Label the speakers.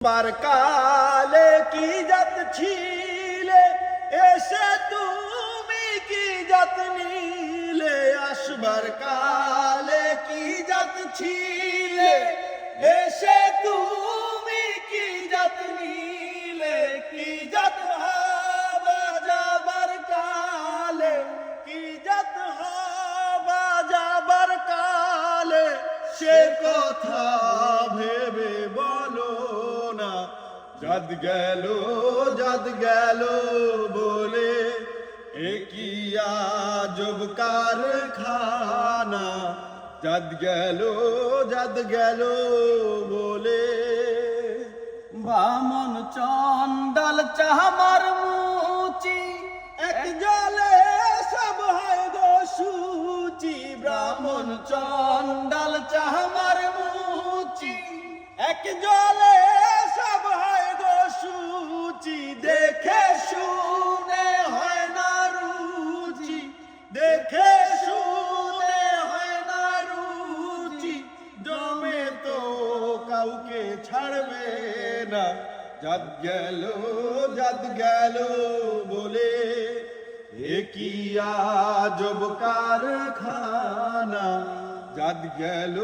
Speaker 1: বারকালে কি জাত ছিলে, এসে তুমি কি জাত নিলে। আসবার কালে কি জাত ছিলে, এসে তুমি কি জাত নিলে। কি জাত হবা যাবার কালে, কি জাত হবা যাবার কালে, সে কথা ভেবে বলো না। জাত গেল বলে এ কি আজব কারখানা। জাত গেল বলে। বামন চন্ডাল চামার মুচি, এক জলে সব হয় গো সূচি। ব্রাহ্মণ চন্ডাল চামার মুচি, এক জলে সব হয় গো সূচি। দেখে শুনে হয় না রুচি, দেখে শুনে হয় না রুচি। জমে তো কাউকে ছাড়বে না। জাত গেল বলে এ কি আজব কারখানা। জাত গেল